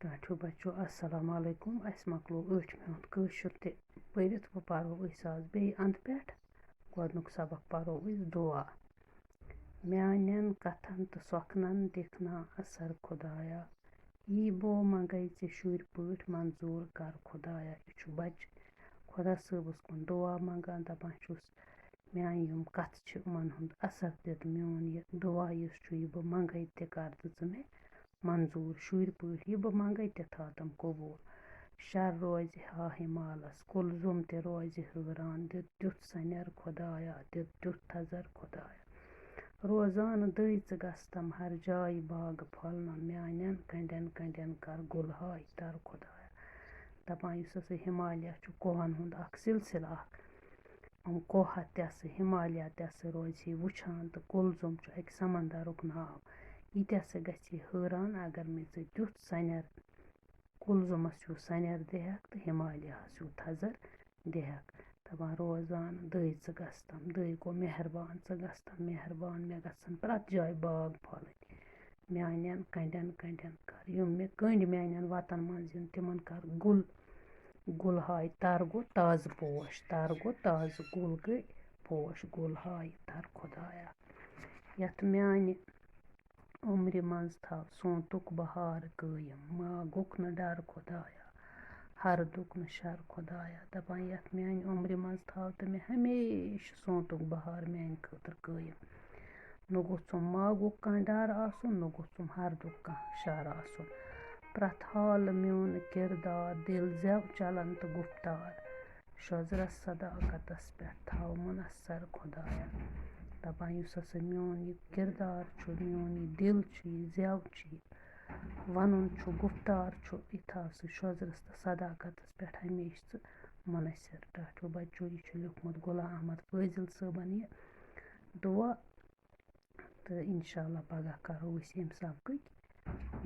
ٹاٹھیو بچو السلام علیکم اَسہِ مۄکلو أٹھمہِ ہُنٛد کٲشُر تہِ پٔرِتھ وۄنۍ پَرو أسۍ آز بیٚیہِ اَنٛدٕ پٮ۪ٹھ گۄڈنیُک سبق پَرو أسۍ دُعا میٛانٮ۪ن کَتھن تہٕ سۄکھنَن دِکھ نا اَثر خۄدایا یی بو منٛگَے ژےٚ شُرۍ پٲٹھۍ منظوٗر کَر خۄدایا یہِ چھُ بَچہِ خۄدا صٲبَس کُن دُعا منٛگان دَپان چھُس میٛانہِ یِم کَتھٕ چھِ یِمَن ہُنٛد اَثر دِتھ میون یہِ دُعا یُس چھُ یہِ بہٕ منٛگَے تہِ کَر تہٕ ژٕ مےٚ منظوٗر شُرۍ پٲٹھۍ یہِ بہٕ منٛگَے تہِ تھاوتَم قبوٗل شَر روزِ ہا ہِمالَس کُلزُم تہِ روزِ حٲران دِتھ تیُتھ سَنٮ۪ر خۄدایا دِتھ تیُتھ تھَزر خۄدایا روزانہٕ دٔے ژٕ گژھتَم ہر جایہِ باغہٕ پھۄلنہٕ میٛانٮ۪ن کَنڈٮ۪ن کَنڈٮ۪ن کَر گُلہاے تَر خۄدایا دَپان یُس ہسا ہِمالیا چھُ کوہَن ہُنٛد اَکھ سِلسِلہٕ اَکھ یِم کوہ تہِ ہسا ہِمالیا تہِ ہسا روزِ ہے وٕچھان تہٕ کُلزُم چھُ اَکہِ سمندرُک ناو یہِ تہِ ہسا گژھِ ہے حٲران اگر مےٚ ژٕ تیُتھ سَنٮ۪ر کُلزُمَس ہیوٗ سَنٮ۪ر دِہَکھ تہٕ ہِمالیاہَس ہیوٗ تھَزر دِہَکھ دَپان روزان دٔے ژٕ گژھتَم دٔے گوٚو مہربان ژٕ گژھتَم مہربان مےٚ گژھن پرٛٮ۪تھ جایہِ باغ پھۄلٕنۍ میٛانٮ۪ن کَنڈٮ۪ن کَنڈٮ۪ن کَر یِم مےٚ کٔنڈۍ میٛانٮ۪ن وَتَن منٛز یِن تِمَن کَر گُلہاے تَر گوٚو تازٕ پوش تَر گوٚو تازٕ گُل گٔے پوش گُلہاے تَر خۄدایا یَتھ میٛانہِ عُمرِ منٛز تھاو سونٛتُک بہار قٲیِم ماگُک نہٕ ڈَر خۄدایا ہردُک نہٕ شَر خۄدایا دَپان یَتھ میٛانہِ عُمرِ منٛز تھاو تہٕ مےٚ ہمیشہٕ سونٛتُک بہار میٛانہِ خٲطرٕ قٲیِم نہٕ گوٚژھُم ماگُک کانٛہہ ڈَر آسُن نہٕ گوٚژھُم ہردُک کانٛہہ شَر آسُن پرٛٮ۪تھ حالہٕ میون کِردار دِل زٮ۪و چلان تہٕ گُفتار شۄزرَس صداقتَس پٮ۪ٹھ تھاو مُنصر خۄدایا دَپان یُس ہسا میون یہِ کِردار چھُ میون یہِ دِل چھُ یہِ زٮ۪و چھُ یہِ وَنُن چھُ گُفتار چھُ یہِ تھاو سُہ شۄزرَس تہٕ صداقتَس پٮ۪ٹھ ہمیشہٕ ژٕ مُنصر ٹاٹھیو بچو یہِ چھُ لیوٗکھمُت غلام احمد فٲضِل صٲبَن یہِ دُعا تہٕ اِنشاء اللہ پگاہ کَرو أسۍ ییٚمہِ سبقٕکۍ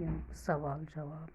یِم سوال جواب